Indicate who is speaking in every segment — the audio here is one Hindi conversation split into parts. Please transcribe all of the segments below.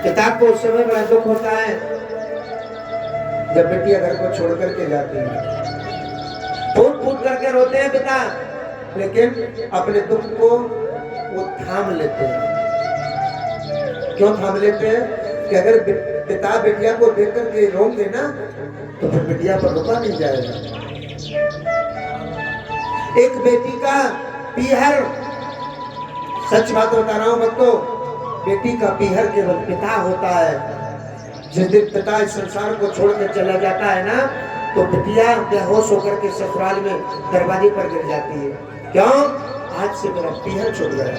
Speaker 1: पिता को उस समय बड़ा दुख होता है जब बेटियां घर को छोड़ करके जाती है। फूट फूट करके रोते हैं पिता, लेकिन अपने दुख को वो थाम लेते हैं। क्यों थाम लेते हैं? कि अगर पिता बेटिया को देख करके रोंगे ना तो फिर बेटिया पर रुका नहीं जाएगा। एक बेटी का पीहर, सच बात बता रहा हूं बच्चों, बेटी का पीहर केवल पिता होता है। जिस दिन पिता इस संसार को छोड़कर चला जाता है ना तो बेटिया बेहोश होकर के ससुराल में दरवाजे पर गिर जाती है। क्यों? आज से मेरा पीहर छूट गया।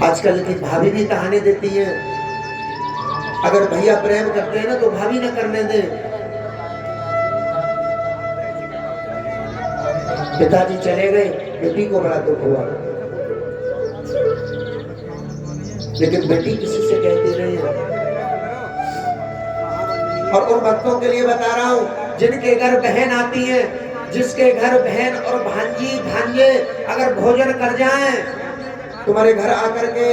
Speaker 1: आजकल की भाभी भी कहानी देती है, अगर भैया प्रेम करते हैं ना तो भाभी न करने दे। पिताजी चले गए, बेटी को बड़ा दुख हुआ, लेकिन बेटी किसी से कहती नहीं है। और उन भक्तों के लिए बता रहा हूं जिनके घर बहन आती है, जिसके घर बहन और भांजी भांजे अगर भोजन कर जाएं तुम्हारे घर आकर के,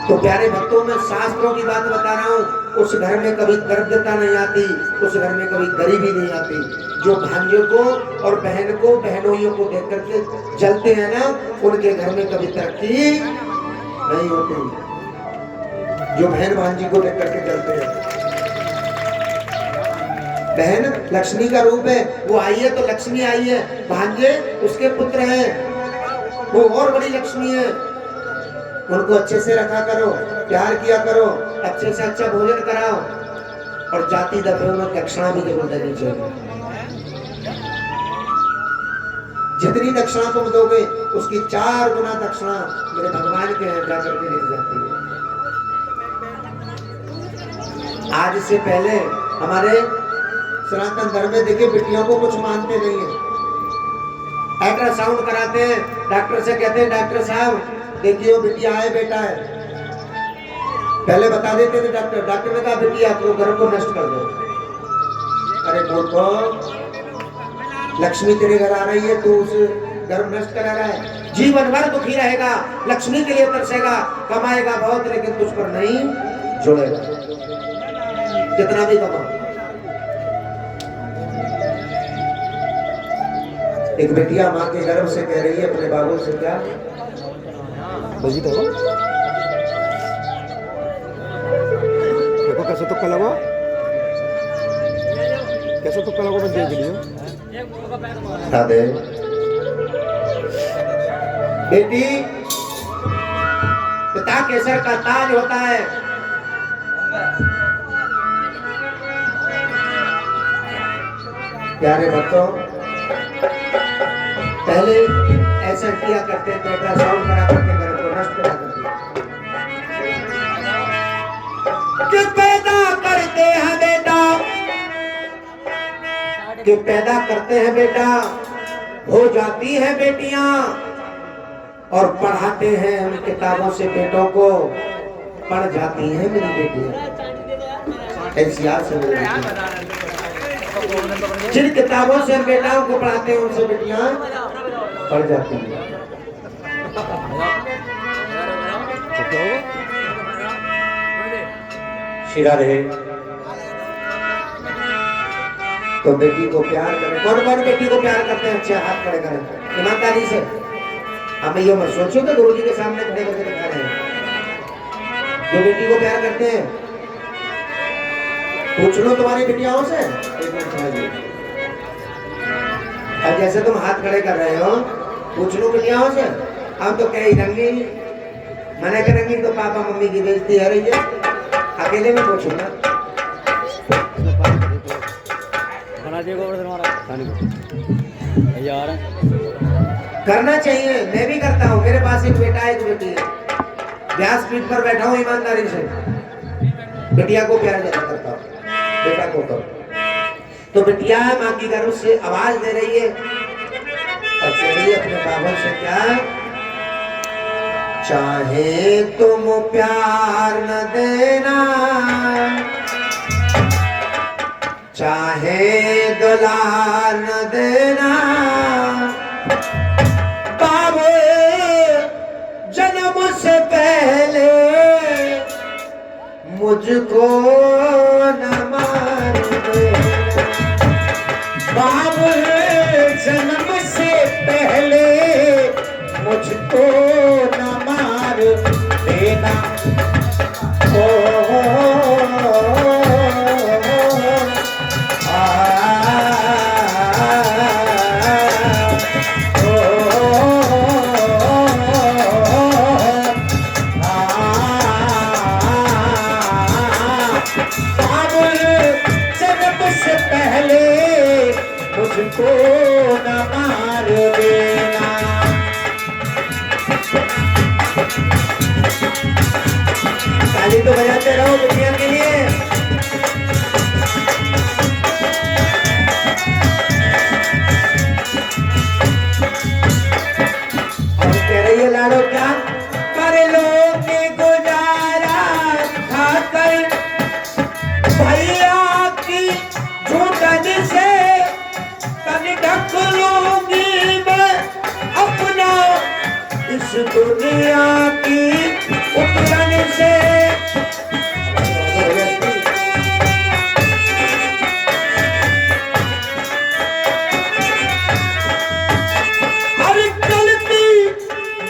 Speaker 1: तो प्यारे भक्तों में शास्त्रों की बात बता रहा हूं, उस घर में कभी दरिद्रता नहीं आती, उस घर में कभी गरीबी नहीं आती। जो भांजों को और बहन को, बहनोइयों को देख करके जलते हैं ना, उनके घर में कभी तरक्की नहीं होती। जो बहन भांजी को देख करके जलते हैं, बहन लक्ष्मी का रूप है, वो आई है तो लक्ष्मी आई है, भांजे उसके पुत्र हैं, वो और बड़ी लक्ष्मी है। उनको अच्छे से रखा करो, प्यार किया करो, अच्छे से अच्छा भोजन कराओ, और जाति दफे में दक्षिणा भी जरूर देनी चाहिए। जितनी दक्षिणा तुम दोगे उसकी 4 गुना दक्षिणा मेरे भगवान के यहाँ जाकर के लिख जाती है। आज से पहले हमारे सनातन धर्म में देखिए बेटियों को कुछ मानते नहीं है। अल्ट्रासाउंड कराते हैं, डॉक्टर से कहते हैं डॉक्टर साहब देखिए वो बिटिया है बेटा है। पहले बता देते थे डॉक्टर, डॉक्टर ने कहा बिटिया आपको गर्भ को नष्ट कर दो। अरे मूर्खो, लक्ष्मी तेरे घर आ रही है, तू उस गर्भ नष्ट करा रहा है। जीवन भर दुखी रहेगा, लक्ष्मी के लिए तरसेगा, कमाएगा बहुत लेकिन तुझ पर नहीं जुड़ेगा, कितना भी कमाओ। एक बेटिया माँ के गर्भ से कह रही है अपने बाबू से, क्या
Speaker 2: देखो कैसे तुक्का लगो, कैसे तुक्का लगो, मैं देख लियो।
Speaker 1: बेटी पिता के सर का ताज होता है। प्यारे भक्तों, पहले ऐसा किया करते थे, अल्ट्रासाउंड करा करके गर्भ को नष्ट करा करते कि पैदा करते हैं बेटा, कि पैदा करते हैं बेटा, हो जाती है बेटियां, और पढ़ाते हैं हम किताबों से बेटों को, पढ़ जाती हैं मेरी बेटियां। एनसीआर से मेरी जिन किताबों से हम बेटाओं को पढ़ाते हैं उनसे बेटियां पढ़ जाती हैं। शिरा रहे तो बेटी को प्यार करें। कौन कौन बेटी को प्यार करते हैं? अच्छे हाथ खड़े करें ईमानदारी से। हमें ये मत सोचो कि गुरु जी के सामने खड़े करके दिखा रहे हैं। जो बेटी को प्यार करते हैं पूछ लो तुम्हारी बेटियाओं से। एक मिनट समझिए, अब जैसे तुम हाथ खड़े कर रहे हो, पूछ लो बेटियाओं से। अब तो कहीं रंगी मना करेंगी तो पापा मम्मी की बेइज्जती हो रही है, अकेले में पूछूंगा। करना चाहिए, मैं भी करता हूँ। मेरे पास एक बेटा है, एक बेटी है। व्यासपीठ पर बैठा हूँ ईमानदारी से, बेटिया को प्यार ज्यादा करता हूँ, बेटा को कम। तो बेटिया माँ की गर्भ से आवाज दे रही है और कह रही है अपने बाबा से, क्या चाहे तुम प्यार न देना, चाहे दुलार न देना, बाबू जन्म से पहले मुझको न मार देना। बाबुल जन्म से पहले मुझको न मार देना। मुझको न मार देना। ताली तो बजाते रहो बिटिया के लिए। और कह रही है लाडो क्या कर लोगे गुजारा खाकर भैया की झूठन से ढक लूंगी मैं अपना इस दुनिया की उपरन से। हर गलती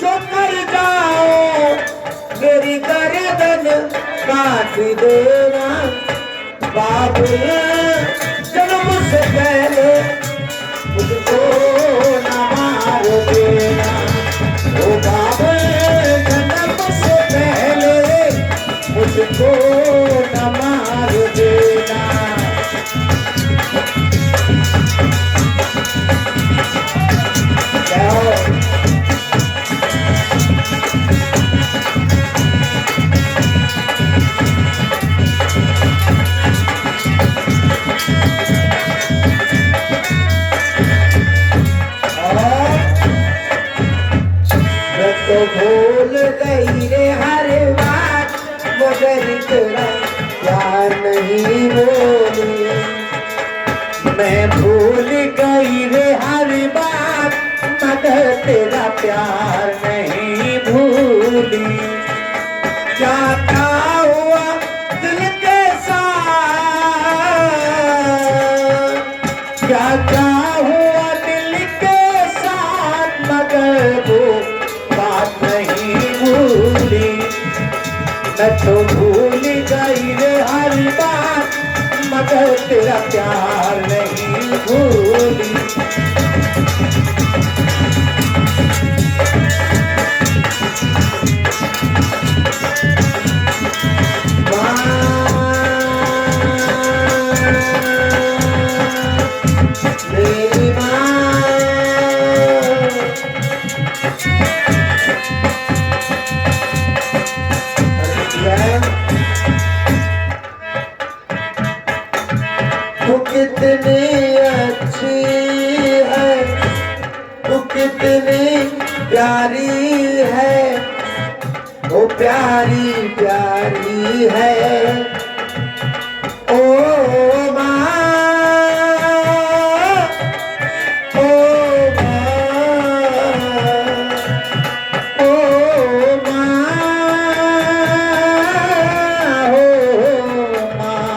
Speaker 1: जो कर जाओ मेरी गर्दन काट देना। बाबू जन्म से पहले मुझको न मार देना। ओ बाबू जन्म से पहले मुझको न मार देना। तो भूल गई रे हर बात मगर तेरा प्यार नहीं भूली। मैं भूल गई रे हर बात मगर तेरा प्यार नहीं भूली। क्या क्या हुआ दिल के साथ, क्या क्या हुआ दिल के साथ मगर वो बात नहीं भूली। मैं तो भूल गई रे हर बात मगर तेरा प्यार नहीं भूली। मेरी माँ तू कितनी अच्छी है, तू कितनी प्यारी है, वो प्यारी प्यारी है। ओ माँ, ओ माँ, ओ माँ, ओ माँ,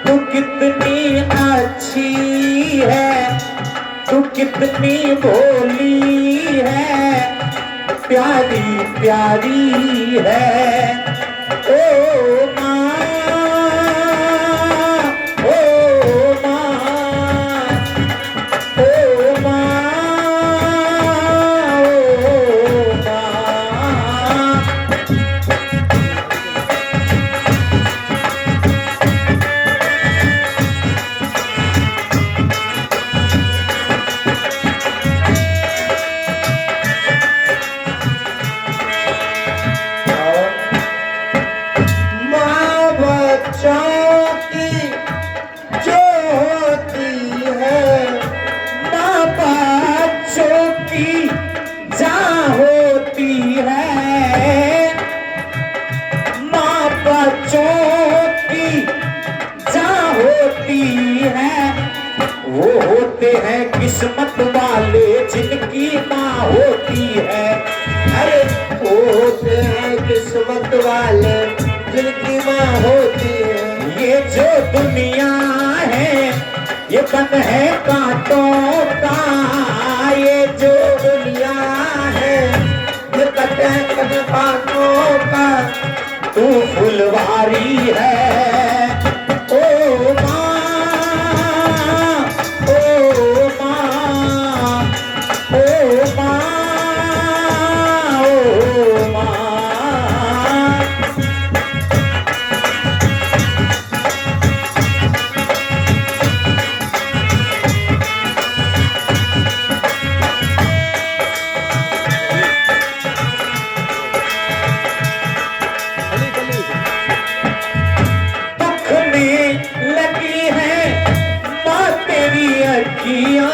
Speaker 1: तू कितनी अच्छी है, तू कितनी भोली है, प्यारी प्यारी है। ओ माँ, ओ माँ, ओ माँ, ओ माँ। माँ बच्चों की जो होती है, माँ बच्चों की जान होती है। माँ बच्चों की जान होती है, वो होते हैं किस्मत वाले जिनकी माँ होती है। अरे वो होते हैं किस्मत वाले जिनकी माँ होती है।
Speaker 3: ये जो दुनिया है ये बन है कांटों का, ये जो
Speaker 1: दुनिया है ये कटे कटे बातों का।
Speaker 3: तू फुलवारी है ओ माँ, ओ माँ, ओ माँ, ओ माँ। दुख में लगी है माँ तेरी अखियाँ,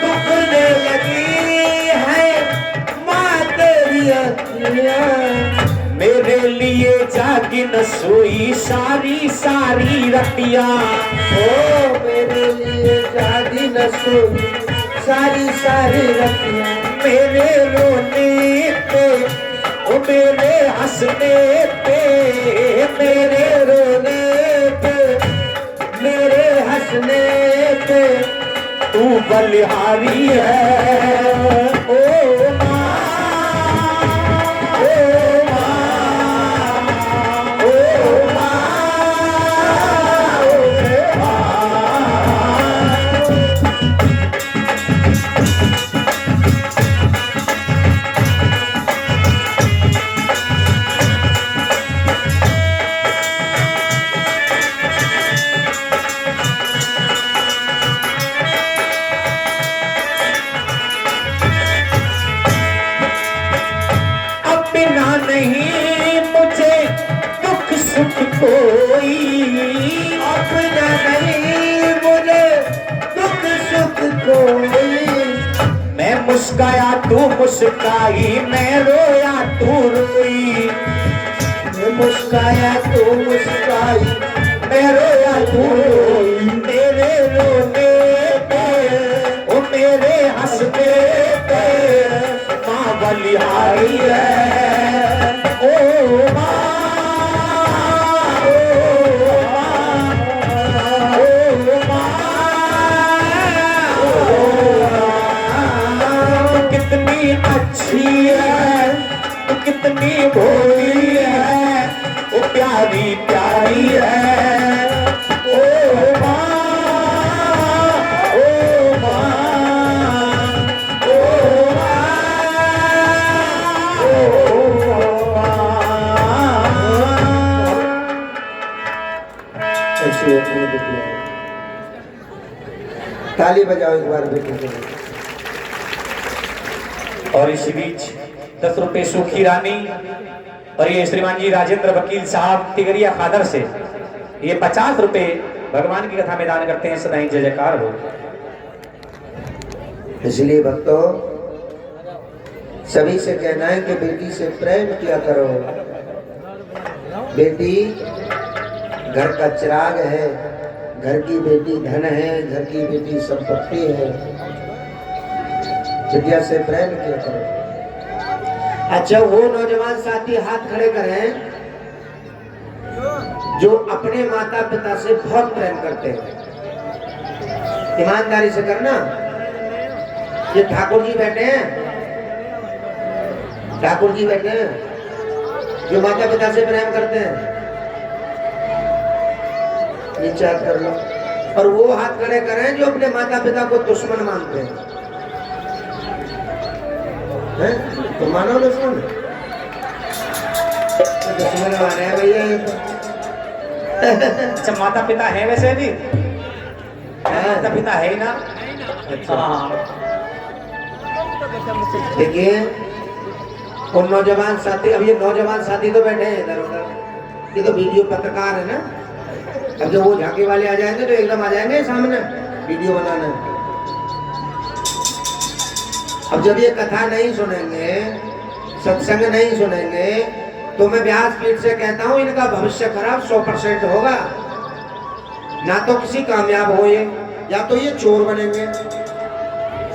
Speaker 3: दुख में लगी है माँ तेरी अखियाँ। मेरे लिए जागी न सोई सारी सारी रतियाँ,
Speaker 1: ओ मेरे लिए जागी न सोई सारी सारी रतियाँ।
Speaker 3: मेरे रोने पे ओ मेरे हंसने पे, मेरे रोने पे
Speaker 1: मेरे हंसने पे
Speaker 3: तू बलिहारी है ओ माँ, ओ माँ, ओ माँ, ओ माँ। अब बिना नहीं मुझे दुख सुख कोई,
Speaker 1: अपना नहीं मुझे दुख सुख कोई।
Speaker 3: मैं मुस्काया तू मुस्काई, मैं रोया तू रोई,
Speaker 1: मैं मुस्काया तू मुस्काई,
Speaker 3: मैं रोया तू रोई। मेरे रोने पे ओ मेरे हंसने पे माँ बलिहारी है ओ माँ, ओ माँ, ओ माँ, ओ माँ। तू कितनी अच्छी है, तू कितनी भोली है, वो प्यारी प्यारी है ओ माँ, ओ माँ, ओ माँ, ओ माँ।
Speaker 1: ऐसे अपने बेटियाँ। ताली बजाओ एक बार बेटी के लिए।
Speaker 3: और इसी बीच 10 रुपए सूखी रानी और ये श्रीमान जी राजेंद्र वकील साहब तिगरिया खादर से ये 50 रुपए भगवान की कथा में दान करते हैं। सदा ही जय जयकार हो।
Speaker 1: इसलिए भक्तों सभी से कहना है कि बेटी से प्रेम किया करो। बेटी घर का चिराग है, घर की बेटी धन है, घर की बेटी संपत्ति है। विद्या से प्रेम किया करो। अच्छा वो नौजवान साथी हाथ खड़े करें जो अपने माता पिता से बहुत प्रेम करते हैं। ईमानदारी से करना। ये ठाकुर जी बैठे हैं, ठाकुर जी बैठे हैं जो माता पिता से प्रेम करते हैं, नीचे हाथ कर लो। और वो हाथ खड़े करें जो अपने माता पिता को दुश्मन मानते हैं। तो मानो दुश्मन, दुश्मन माने हैं भैया ये तो।
Speaker 3: अच्छा माता पिता है वैसे भी, माता पिता है ही ना।
Speaker 1: अच्छा
Speaker 3: हाँ
Speaker 1: देखिए और नौजवान साथी, अब ये नौजवान साथी तो बैठे हैं इधर उधर, ये तो वीडियो पत्रकार है ना। अब जब वो झांकी वाले आ जाएंगे तो एकदम आ जाएंगे सामने वीडियो बनाने। अब जब ये कथा नहीं सुनेंगे, सत्संग नहीं सुनेंगे, तो मैं व्यासपीठ से कहता हूँ इनका भविष्य खराब 100% होगा। ना तो किसी कामयाब हो ये, या तो ये चोर बनेंगे,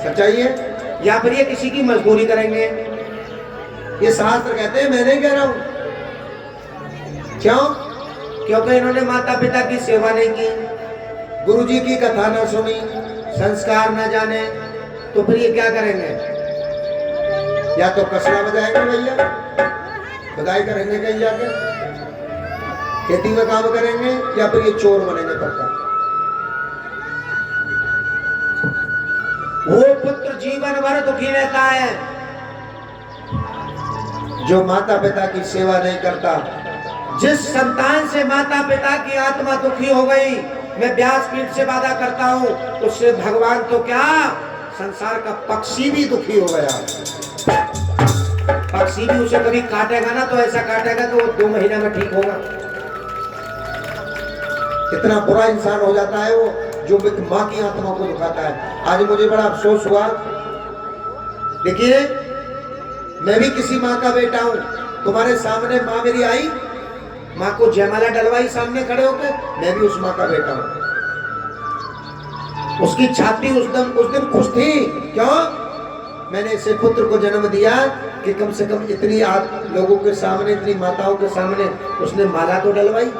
Speaker 1: सच्चाई है, या फिर ये किसी की मजदूरी करेंगे। ये शास्त्र कहते हैं, मैं नहीं कह रहा हूं। क्यों? क्योंकि इन्होंने माता पिता की सेवा नहीं की, गुरुजी की कथा ना सुनी, संस्कार ना जाने, तो फिर ये क्या करेंगे? या तो कसला बजाएंगे भैया, बधाई करेंगे कहीं जाके, खेती में काम करेंगे, या फिर ये चोर बनेंगे पक्का। वो पुत्र जीवन भर दुखी रहता है जो माता पिता की सेवा नहीं करता। जिस संतान से माता पिता की आत्मा दुखी हो गई, मैं व्यासपीठ से वादा करता हूं, उससे भगवान तो क्या, संसार का पक्षी भी दुखी हो गया। पक्षी भी उसे कभी काटेगा ना तो ऐसा काटेगा कि वो 2 महीने में ठीक होगा। इतना बुरा इंसान हो जाता है वो जो माँ की आत्मा को दुखाता है। आज मुझे बड़ा अफसोस हुआ। देखिए, मैं भी किसी माँ का बेटा हूं। तुम्हारे सामने माँ मेरी आई, माँ को जयमाला डलवाई सामने खड़े होकर, मैं भी उस माँ का बेटा हूं। उसकी छाती उस दिन खुश थी। क्यों? मैंने इसे पुत्र को जन्म दिया कि कम से कम इतनी लोगों के सामने, इतनी माताओं के सामने उसने माला तो डलवाई।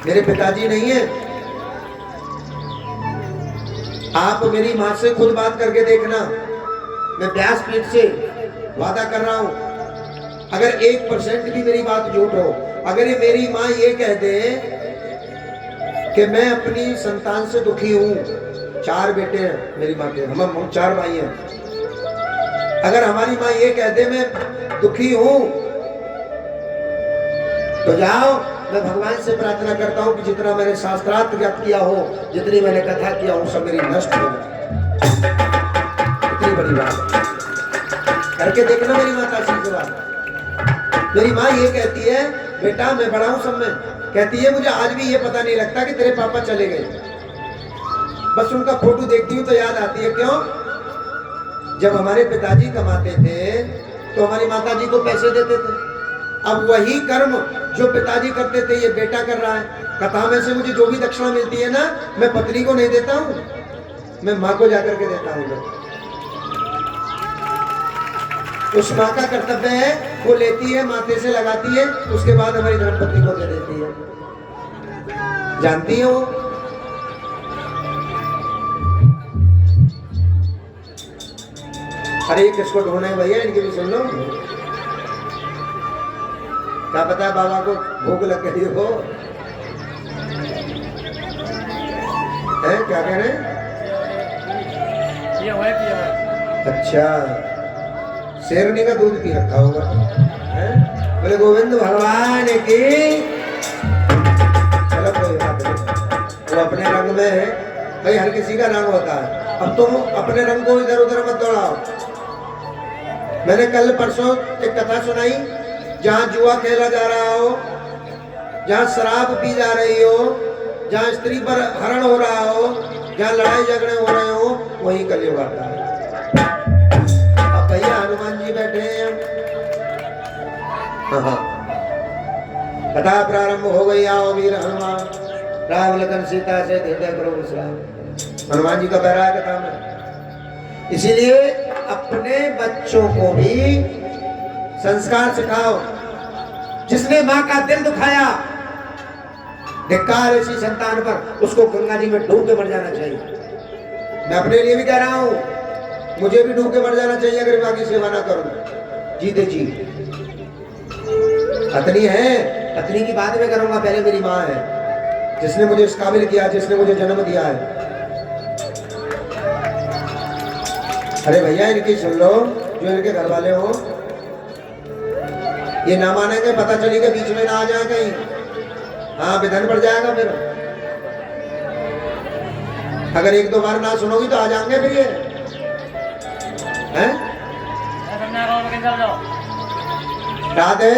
Speaker 1: मेरे पिताजी नहीं है। आप मेरी मां से खुद बात करके देखना, मैं व्यासपीठ से वादा कर रहा हूं, अगर 1% भी मेरी बात झूठ हो, अगर ये मेरी मां ये कह दे कि मैं अपनी संतान से दुखी हूं, 4 बेटे हैं मेरी मां के, हम 4 भाई हैं, अगर हमारी मां ये कह दे मैं दुखी हूं, तो जाओ, मैं भगवान से प्रार्थना करता हूं कि जितना मैंने शास्त्रार्थ ज्ञात किया हो, जितनी मैंने कथा किया हो, सब मेरी नष्ट हो जाए। इतनी बड़ी बात करके देखना मेरी माता से बात। मेरी माँ ये कहती है, बेटा मैं बड़ा हूं सब में, कहती है मुझे आज भी ये पता नहीं लगता कि तेरे पापा चले गए। बस उनका फोटो देखती हूँ तो याद आती है। क्यों? जब हमारे पिताजी कमाते थे तो हमारी माताजी को पैसे देते थे। अब वही कर्म जो पिताजी करते थे ये बेटा कर रहा है। कथा में से मुझे जो भी दक्षिणा मिलती है ना, मैं पत्नी को नहीं देता हूँ, मैं माँ को जाकर के देता हूँ। उस माँ का कर्तव्य है, वो लेती है, माथे से लगाती है, उसके बाद हमारी धर्मपत्नी को दे देती है। जानती हो? अरे किसको ढूंढे भैया, इनकी भी सुन लो। क्या पता है बाबा को भूख लग गई हो। है क्या कह रहे? अच्छा, शेरनी का दूध पी रखा होगा। बोले गोविंद भगवान की। चलो कोई बात नहीं, वो अपने रंग में है भाई, हर किसी का रंग होता है। अब तुम अपने रंग को इधर उधर मत दौड़ाओ। मैंने कल परसों एक कथा सुनाई, जहां जुआ खेला जा रहा हो, जहां शराब पी जा रही हो, जहां स्त्री पर हरण हो रहा हो, जहां लड़ाई झगड़े हो रहे हो, वही कलयुग आता है। अब भैया हनुमान जी बैठे हैं। हाँ, कथा प्रारंभ हो गई। आओ वीर हनुमान, राम लखन सीता से हृदय करो विश्राम। हनुमान जी का पैरा कथा में। इसीलिए अपने बच्चों को भी संस्कार सिखाओ। जिसने मां का दिल दुखाया, धिक्कार ऐसी संतान पर, उसको गंगा जी में डूब के मर जाना चाहिए। मैं अपने लिए भी कह रहा हूं, मुझे भी डूब के मर जाना चाहिए अगर मां की सेवा ना करूं। जीते जी पत्नी है, पत्नी की बात में करूंगा, पहले मेरी मां है, जिसने मुझे इस काबिल किया, जिसने मुझे जन्म दिया है। अरे भैया इनकी सुन लो, जो इनके घर वाले हो, ये ना मानेंगे, पता चली कि बीच में ना आ जाए कहीं, हाँ विधन पड़ जाएगा फिर। अगर 1-2 बार ना सुनोगी तो आ जाएंगे फिर ये हैं। राधे